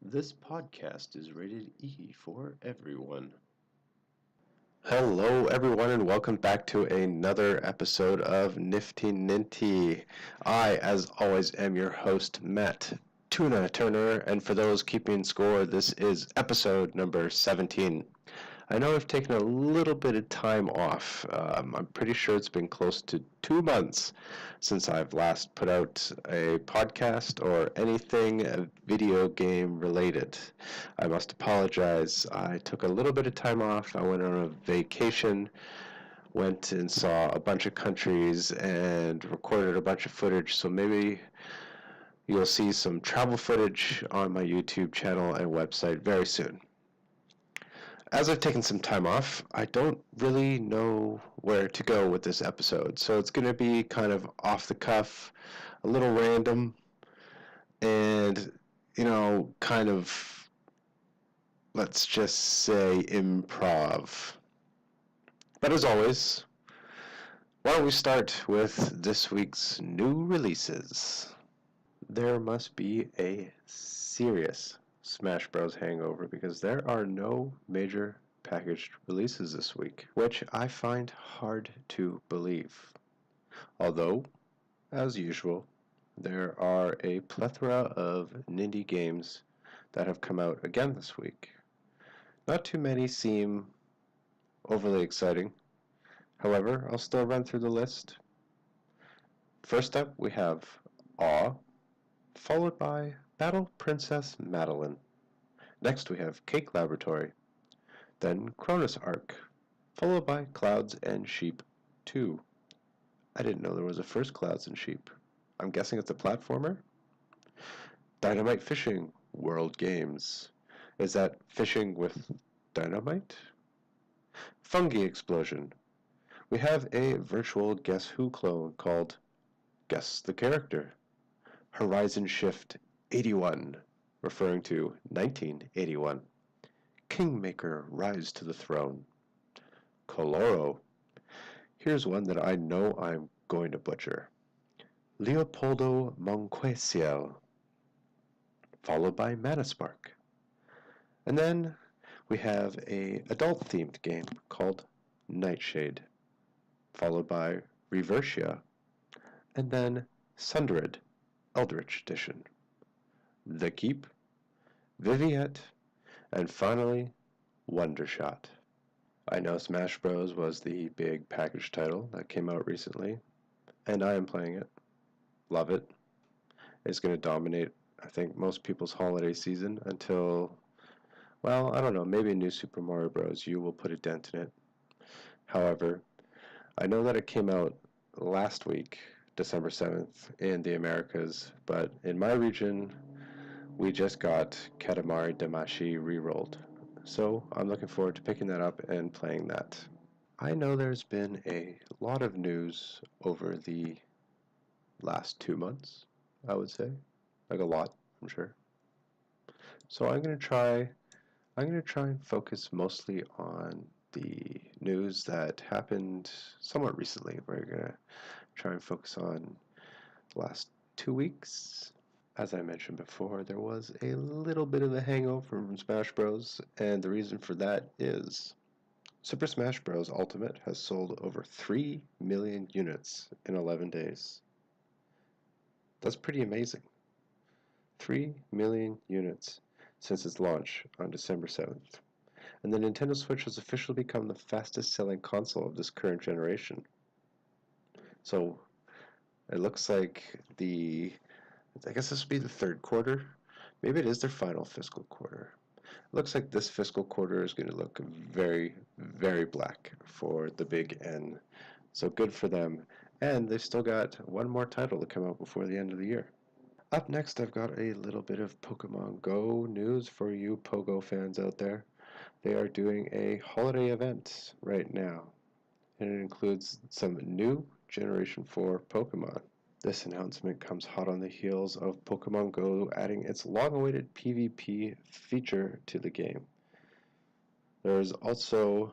This podcast is rated E for everyone. Hello, everyone, and welcome back to another episode of Nifty Ninty. I, as always, am your host, Matt Tuna Turner, and for those keeping score, this is episode number 17. I know I've taken a little bit of time off. I'm pretty sure it's been close to 2 months since I've last put out a podcast or anything video game related. I must apologize. I took a little bit of time off. I went on a vacation, went and saw a bunch of countries, and recorded a bunch of footage. So maybe you'll see some travel footage on my YouTube channel and website very soon. As I've taken some time off, I don't really know where to go with this episode. So it's going to be kind of off the cuff, a little random, and, kind of, let's just say, improv. But as always, why don't we start with this week's new releases? There must be a serious Smash Bros. Hangover because there are no major packaged releases this week, which I find hard to believe. Although, as usual, there are a plethora of Ninty games that have come out again this week. Not too many seem overly exciting. However, I'll still run through the list. First up, we have Awe, followed by Battle Princess Madeline. Next we have Cake Laboratory, then Cronus Arc, followed by Clouds and Sheep 2. I didn't know there was a first Clouds and Sheep. I'm guessing it's a platformer? Dynamite Fishing, World Games. Is that fishing with dynamite? Fungi Explosion. We have a virtual Guess Who clone called Guess the Character. Horizon Shift 81, referring to 1981. Kingmaker Rise to the Throne. Coloro. Here's one that I know I'm going to butcher. Leopoldo Monquesiel, followed by Manaspark. And then we have a adult-themed game called Nightshade, followed by Reversia, and then Sundred, Eldritch Edition. The Keep, Viviette, and finally, Wondershot. I know Smash Bros. Was the big package title that came out recently, and I am playing it. Love it. It's going to dominate, I think, most people's holiday season until, well, I don't know, maybe New Super Mario Bros. U will put a dent in it. However, I know that it came out last week, December 7th, in the Americas, but in my region, we just got Katamari Damacy re-rolled. So I'm looking forward to picking that up and playing that. I know there's been a lot of news over the last 2 months, I would say. Like a lot, I'm sure. So I'm gonna try and focus mostly on the news that happened somewhat recently. We're gonna try and focus on the last 2 weeks. As I mentioned before, there was a little bit of a hangover from Smash Bros. And the reason for that is Super Smash Bros. Ultimate has sold over 3 million units in 11 days. That's pretty amazing. 3 million units since its launch on December 7th. And the Nintendo Switch has officially become the fastest selling console of this current generation. So it looks like I guess this will be the third quarter. Maybe it is their final fiscal quarter. It looks like this fiscal quarter is going to look very, very black for the Big N. So good for them. And they've still got one more title to come out before the end of the year. Up next, I've got a little bit of Pokemon Go news for you PoGo fans out there. They are doing a holiday event right now, and it includes some new Generation 4 Pokemon. This announcement comes hot on the heels of Pokemon Go adding its long-awaited PvP feature to the game. There's also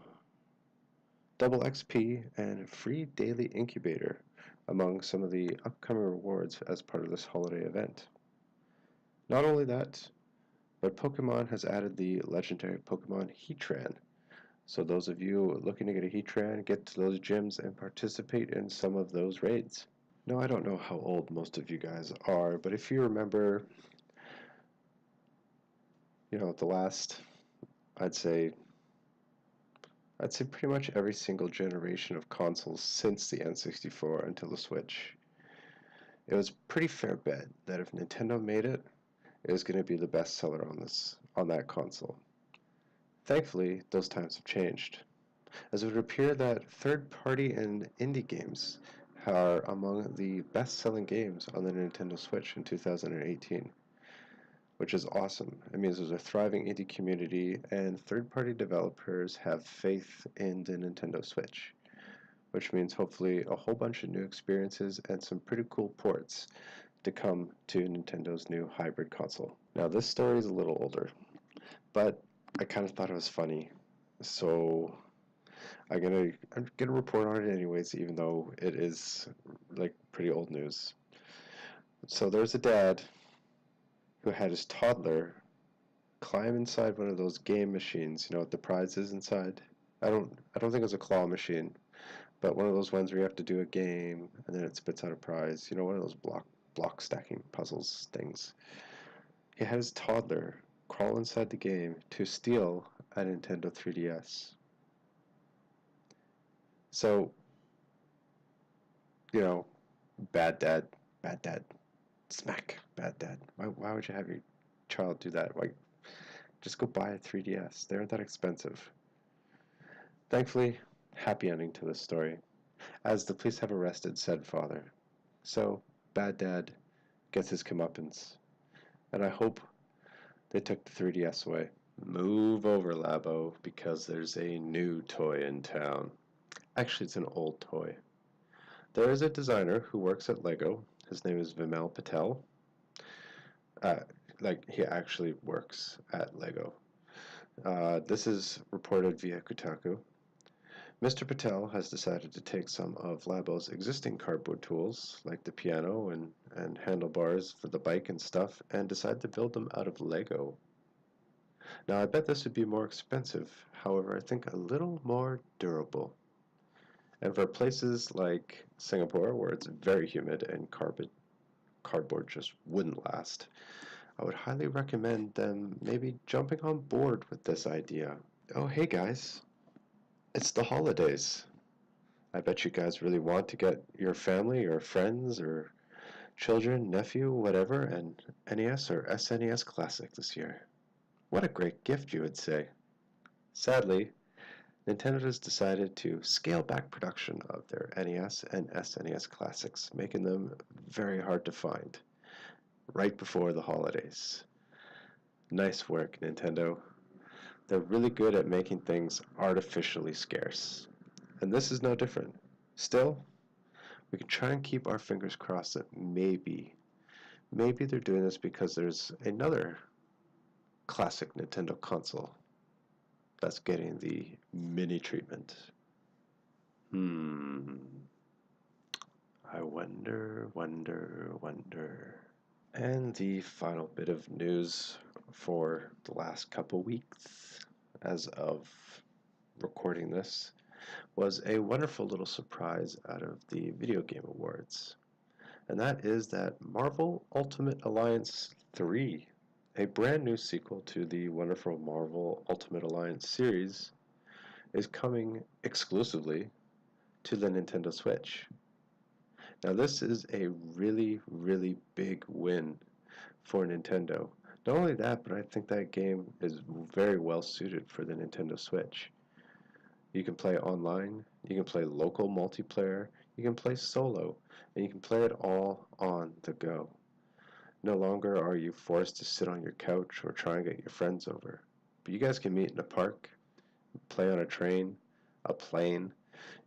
double XP and free daily incubator among some of the upcoming rewards as part of this holiday event. Not only that, But Pokemon has added the legendary Pokemon Heatran. So those of you looking to get a Heatran, get to those gyms and participate in some of those raids. Now, I don't know how old most of you guys are, but if you remember, the last, I'd say pretty much every single generation of consoles since the N64 until the Switch, it was a pretty fair bet that if Nintendo made it, it was going to be the best seller on that console. Thankfully, those times have changed, as it would appear that third-party and indie games are among the best-selling games on the Nintendo Switch in 2018, which is awesome. It means there's a thriving indie community and third-party developers have faith in the Nintendo Switch, which means hopefully a whole bunch of new experiences and some pretty cool ports to come to Nintendo's new hybrid console. Now, this story is a little older, but I kind of thought it was funny, so I'm gonna report on it anyways, even though it is like pretty old news. So there's a dad who had his toddler climb inside one of those game machines, with the prizes inside. I don't think it was a claw machine, but one of those ones where you have to do a game and then it spits out a prize. One of those block stacking puzzles things. He had his toddler crawl inside the game to steal a Nintendo 3DS. So, bad dad, bad dad, smack, bad dad. Why would you have your child do that? Like, just go buy a 3DS. They aren't that expensive. Thankfully, happy ending to this story, as the police have arrested said father. So, bad dad gets his comeuppance, and I hope they took the 3DS away. Move over, Labo, because there's a new toy in town. Actually, it's an old toy. There is a designer who works at LEGO. His name is Vimal Patel. He actually works at LEGO. This is reported via Kotaku. Mr. Patel has decided to take some of Labo's existing cardboard tools, like the piano and handlebars for the bike and stuff, and decide to build them out of Lego. Now, I bet this would be more expensive, however, I think a little more durable. And for places like Singapore, where it's very humid and cardboard just wouldn't last, I would highly recommend them maybe jumping on board with this idea. Oh, hey guys, it's the holidays. I bet you guys really want to get your family or friends or children, nephew, whatever, an NES or SNES Classic this year. What a great gift, you would say. Sadly, Nintendo has decided to scale back production of their NES and SNES Classics, making them very hard to find right before the holidays. Nice work, Nintendo. They're really good at making things artificially scarce. And this is no different. Still, we can try and keep our fingers crossed that maybe they're doing this because there's another classic Nintendo console that's getting the mini treatment. I wonder. And the final bit of news for the last couple weeks, as of recording this, was a wonderful little surprise out of the Video Game Awards. And that is that Marvel Ultimate Alliance 3, a brand new sequel to the wonderful Marvel Ultimate Alliance series, is coming exclusively to the Nintendo Switch. Now this is a really, really big win for Nintendo. Not only that, but I think that game is very well suited for the Nintendo Switch. You can play online, you can play local multiplayer, you can play solo, and you can play it all on the go. No longer are you forced to sit on your couch or try and get your friends over. But you guys can meet in a park, play on a train, a plane,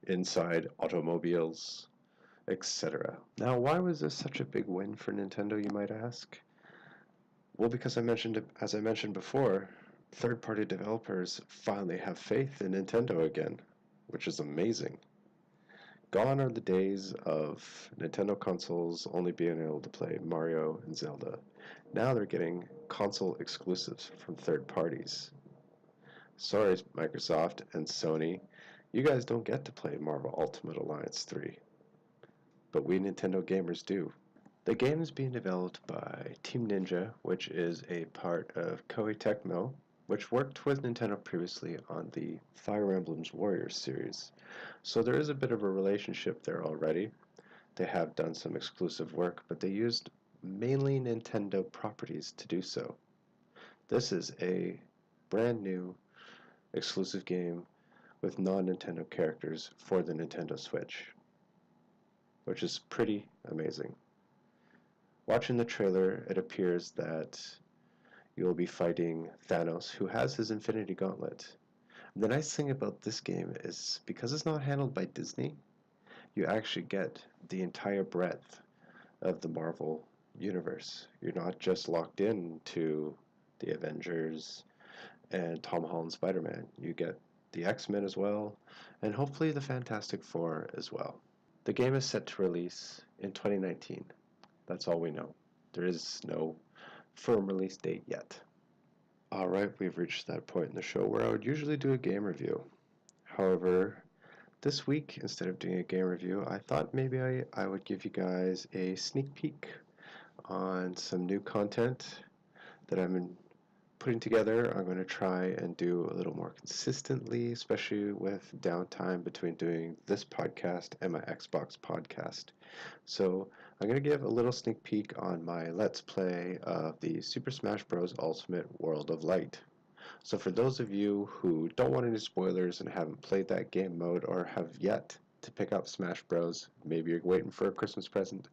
inside automobiles, etc. Now, why was this such a big win for Nintendo, you might ask? Well, because as I mentioned before, third-party developers finally have faith in Nintendo again, which is amazing. Gone are the days of Nintendo consoles only being able to play Mario and Zelda. Now they're getting console exclusives from third parties. Sorry, Microsoft and Sony, you guys don't get to play Marvel Ultimate Alliance 3, but we Nintendo gamers do. The game is being developed by Team Ninja, which is a part of Koei Tecmo, which worked with Nintendo previously on the Fire Emblem's Warriors series. So there is a bit of a relationship there already. They have done some exclusive work, but they used mainly Nintendo properties to do so. This is a brand new exclusive game with non-Nintendo characters for the Nintendo Switch, which is pretty amazing. Watching the trailer, it appears that you will be fighting Thanos, who has his Infinity Gauntlet. The nice thing about this game is, because it's not handled by Disney, you actually get the entire breadth of the Marvel universe. You're not just locked in to the Avengers and Tom Holland Spider-Man. You get the X-Men as well, and hopefully the Fantastic Four as well. The game is set to release in 2019. That's all we know. There is no firm release date yet. Alright, we've reached that point in the show where I would usually do a game review. However, this week, instead of doing a game review, I thought maybe I would give you guys a sneak peek on some new content that I've been putting together. I'm going to try and do a little more consistently, especially with downtime between doing this podcast and my Xbox podcast. So I'm going to give a little sneak peek on my Let's Play of the Super Smash Bros. Ultimate World of Light. So for those of you who don't want any spoilers and haven't played that game mode or have yet to pick up Smash Bros, maybe you're waiting for a Christmas present,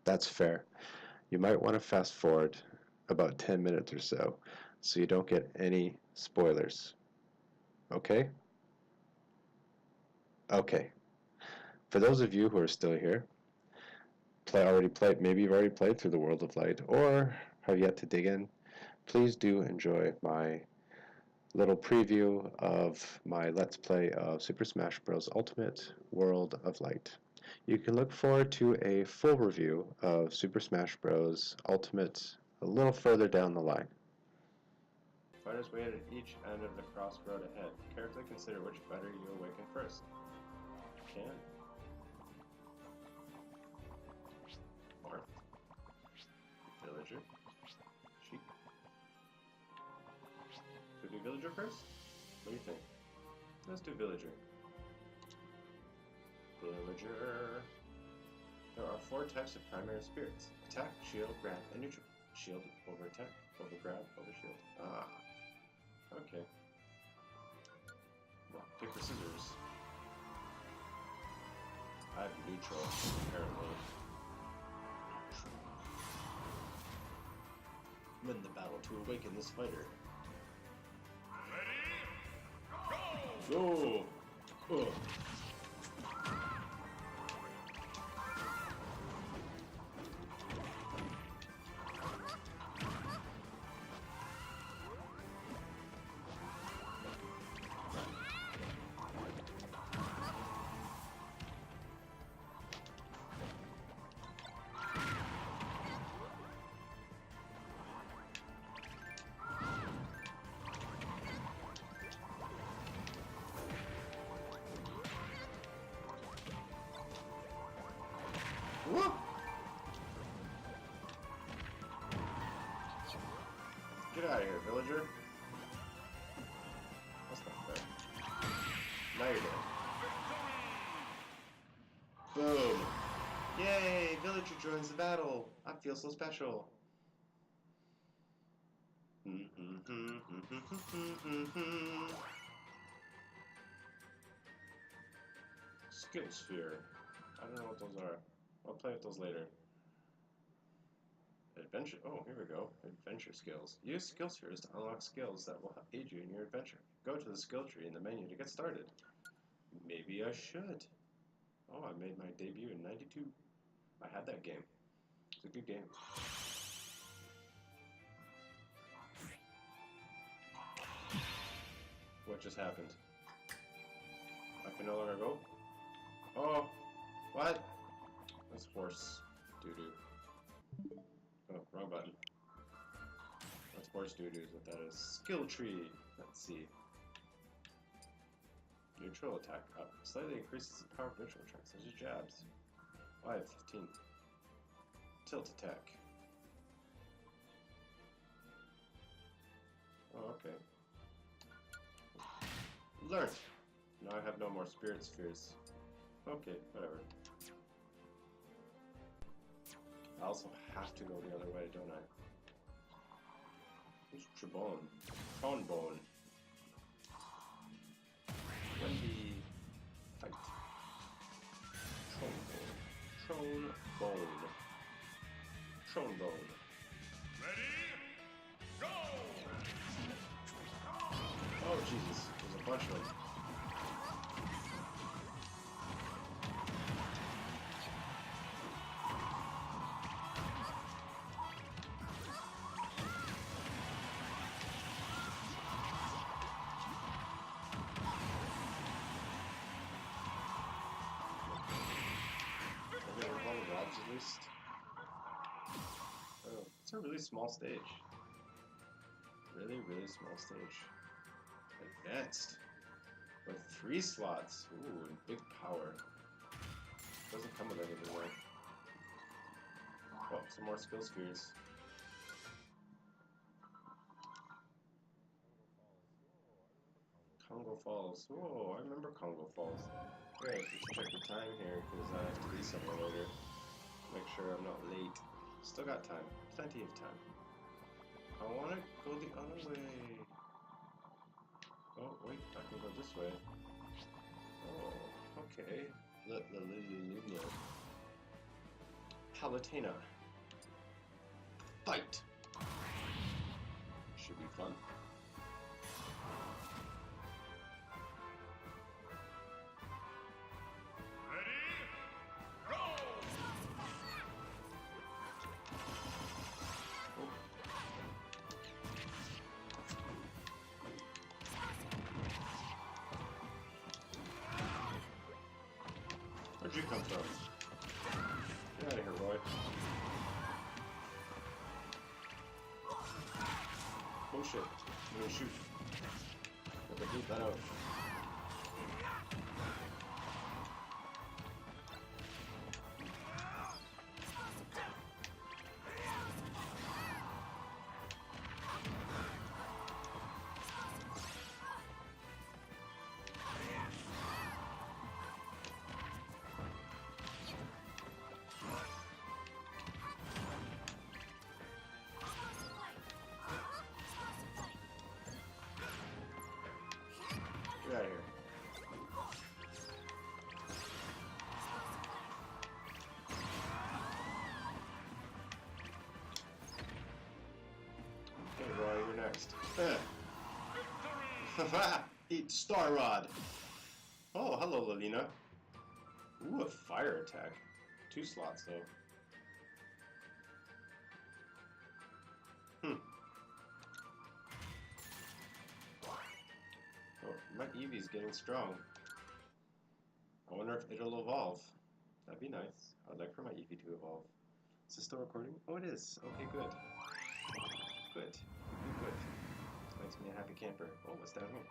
that's fair. You might want to fast forward about 10 minutes or so you don't get any spoilers. Okay? Okay. For those of you who are still here, maybe you've already played through the World of Light or have yet to dig in, please do enjoy my little preview of my Let's Play of Super Smash Bros. Ultimate World of Light. You can look forward to a full review of Super Smash Bros. Ultimate a little further down the line. Fighters wait at each end of the crossroad ahead. Carefully consider which fighter you awaken first. Can. Marth. Villager. Sheik. Should we do Villager first? What do you think? Let's do Villager. Villager. There are 4 types of primary spirits. Attack, shield, grab, and neutral. Shield, over attack, over grab, over shield. Ah. Okay. Well, pick the scissors. I have neutral, apparently. Win the battle to awaken this fighter. Ready? Go! Go! Whoa! Get out of here, villager. That's not fair. Now you're dead. Boom! Yay! Villager joins the battle! I feel so special. Skill sphere. I don't know what those are. I'll play with those later. Adventure. Oh, here we go. Adventure skills. Use skill spheres to unlock skills that will aid you in your adventure. Go to the skill tree in the menu to get started. Maybe I should. Oh, I made my debut in '92. I had that game. It's a good game. What just happened? I can no longer go? Oh, What? That's horse doo-doo. Oh, wrong button. That's horse doo-doo is what that is. Skill tree. Let's see. Neutral attack up. Slightly increases the power of neutral attacks, such as jabs. I have 15. Tilt attack. Oh, okay. Learn! Now I have no more spirit spheres. Okay, whatever. I also have to go the other way, don't I? Who's Trebone? Tronebone. Wendy. Fight. Tronebone. Tronebone. Tronebone. Ready? Go! Oh Jesus, there's a bunch of them. At least. Oh, it's a really small stage. Really, really small stage. Advanced. With 3 slots. Ooh, and big power. Doesn't come with anything more. Oh, some more skill spheres. Congo Falls. Whoa, I remember Congo Falls. Alright, let's check the time here, because I have to be somewhere later. Make sure I'm not late. Still got time. Plenty of time. I want to go the other way. Oh, wait, I can go this way. Oh, okay. Palatina. Fight! Should be fun. Where'd you come from? Get out of here, Roy. Oh shit. I'm gonna shoot. Gotta beat that out. Get out of here. Okay, Roy, you're next. Eat Star Rod. Oh, hello, Lilina. Ooh, a fire attack. 2 slots, though. Oh, my Eevee's getting strong. I wonder if it'll evolve. That'd be nice. I'd like for my Eevee to evolve. Is this still recording? Oh, it is. Okay, good. Good. Good. Makes me a happy camper. Oh, what's down here?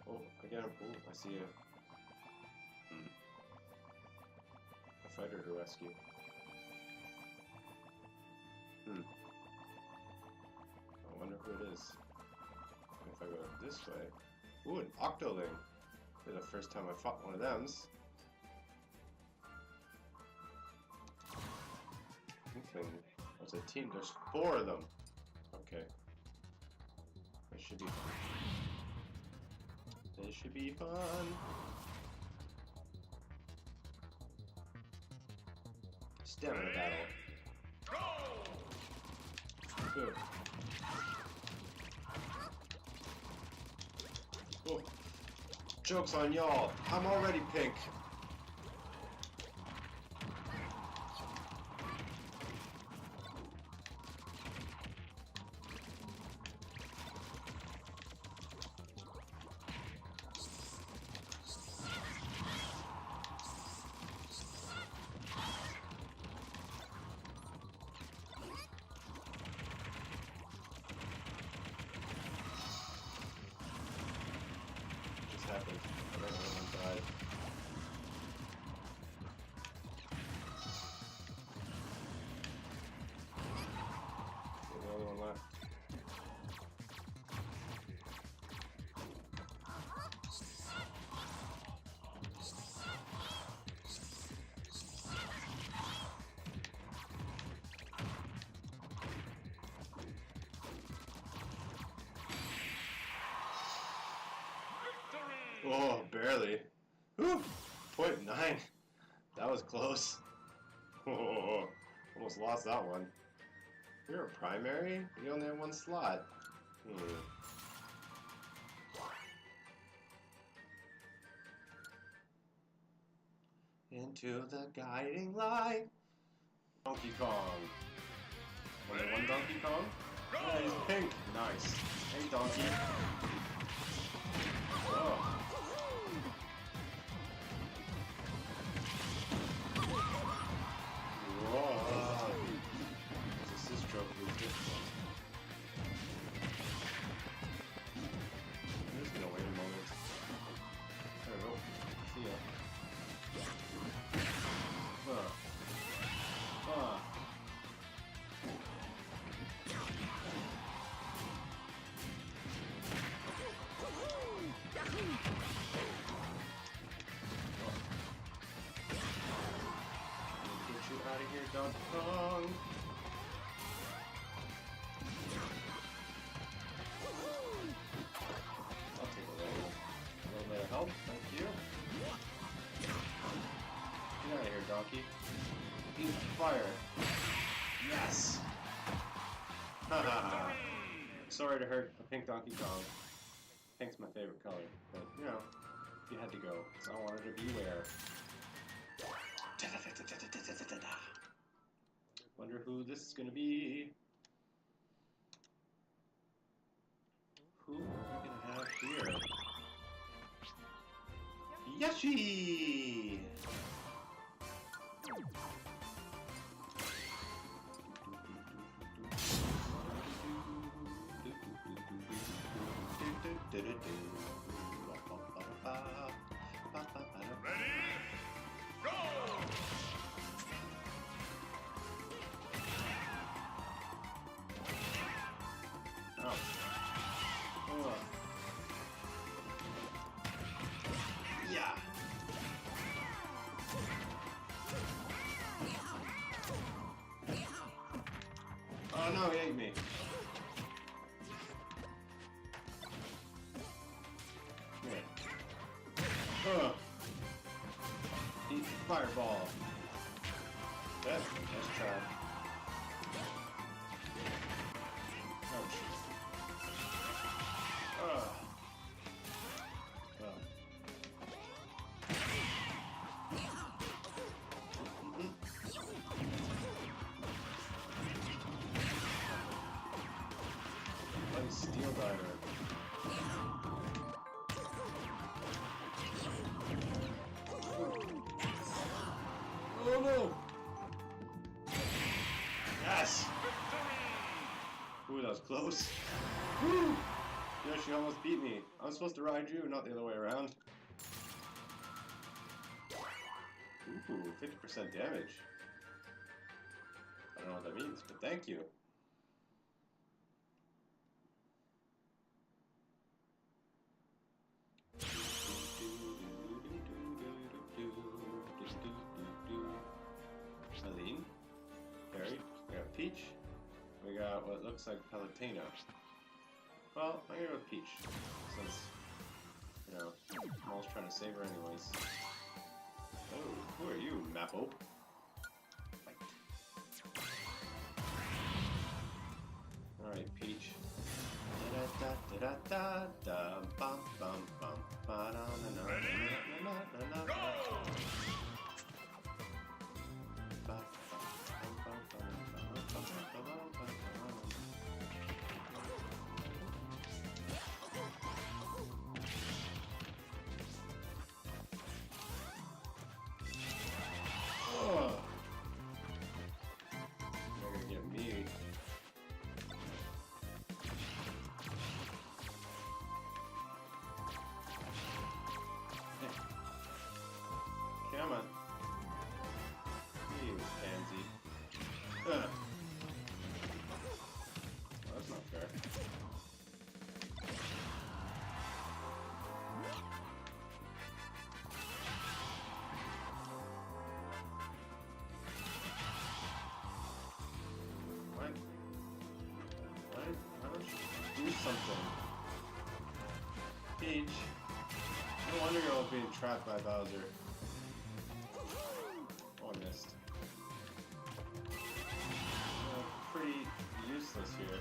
Oh, again. Oh, I see a fighter to rescue. I wonder who it is. If I go this way. Ooh, an Octoling. For the first time I fought one of them's. Inkling. There's a team. There's 4 of them. Okay. This should be fun. This should be fun. Stamina battle. Good. Oh. Joke's on y'all. I'm already pink. Alright. The only one left. Oh, barely. Whew! 0.9. That was close. Oh, almost lost that one. You're a primary? You only have one slot. Into the guiding light. Donkey Kong. Only one Donkey Kong? Yeah, he's pink. Nice. Hey, Donkey. Oh. Whoa. This is trophy difficult. I'm just gonna wait a moment. There we go. See ya. Get you out of here, Donkey Kong! I'll take a little bit of help, thank you. Get out of here, Donkey. Eat fire. Yes! Haha! Sorry to hurt a pink Donkey Kong. Pink's my favorite color, but you know, you had to go, so I wanted to beware. Wonder who this is gonna be. Who are we gonna have here? Yoshi! Ready? Go! Oh. Oh. Yeah. Oh no, he ate me. Here. Eat fireball. That's nice try. Ouch. Nice steel diver. Oh no! Yes! Ooh, that was close. Woo! Yoshi almost beat me. I was supposed to ride you, not the other way around. Ooh, 50% damage. I don't know what that means, but thank you. Celine, Harry, we got Peach, we got what looks like Palutena. Well, I'm gonna go with Peach, since, you know, Maul's trying to save her anyways. Oh, who are you, Mappo? Fight. Alright, Peach. Go! Oh. You're gonna get me. Do something. Peach. No wonder you're all being trapped by Bowser. Oh, I missed. Pretty useless here.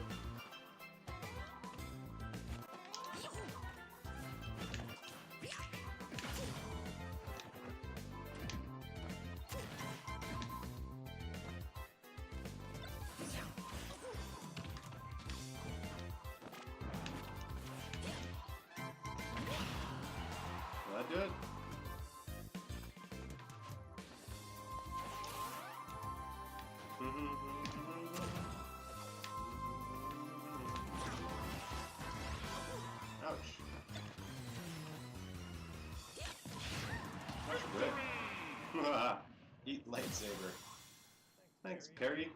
Will that do it? Ouch. That's good. Eat lightsaber. Thanks, Perry.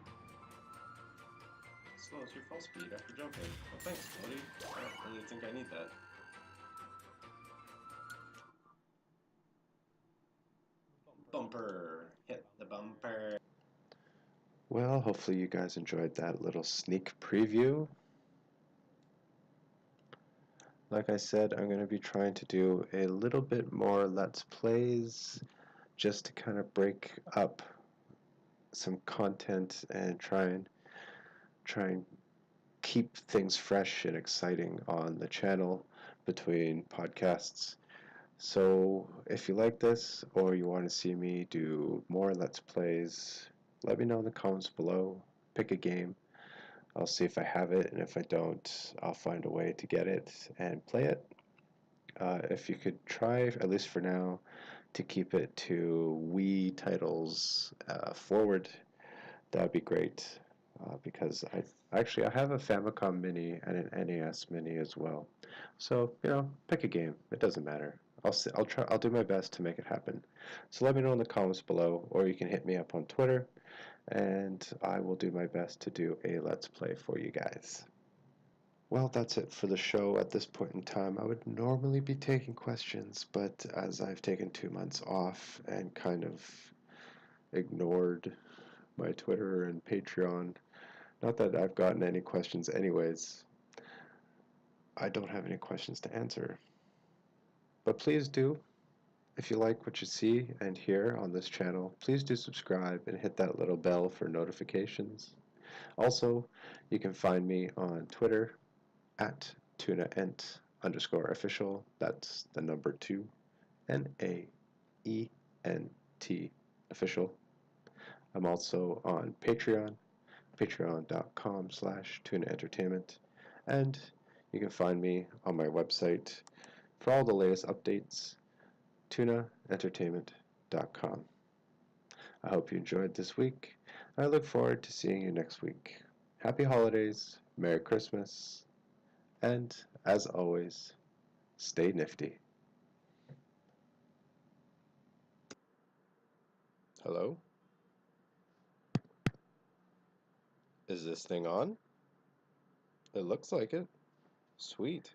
Slows your fall speed after jumping. Well, thanks, Floaty. I don't really think I need that. Bumper. Hit the bumper. Well, hopefully you guys enjoyed that little sneak preview. Like I said, I'm going to be trying to do a little bit more Let's Plays just to kind of break up some content and try and keep things fresh and exciting on the channel between podcasts. So if you like this or you want to see me do more Let's Plays, let me know in the comments below. Pick a game. I'll see if I have it, and if I don't, I'll find a way to get it and play it. If you could try, at least for now, to keep it to Wii titles forward, that would be great. Because I have a Famicom Mini and an NES Mini as well. So pick a game. It doesn't matter. I'll do my best to make it happen. So let me know in the comments below, or you can hit me up on Twitter, and I will do my best to do a Let's Play for you guys. Well, that's it for the show at this point in time. I would normally be taking questions, but as I've taken 2 months off and kind of ignored my Twitter and Patreon, not that I've gotten any questions anyways, I don't have any questions to answer. But please do, if you like what you see and hear on this channel, please do subscribe and hit that little bell for notifications. Also, you can find me on Twitter at tunaent_official. That's the number 2, NAENT official. I'm also on Patreon, patreon.com/tunaentertainment, and you can find me on my website for all the latest updates, tunaentertainment.com. I hope you enjoyed this week. I look forward to seeing you next week. Happy holidays, Merry Christmas, and as always, stay nifty. Hello? Is this thing on? It looks like it. Sweet.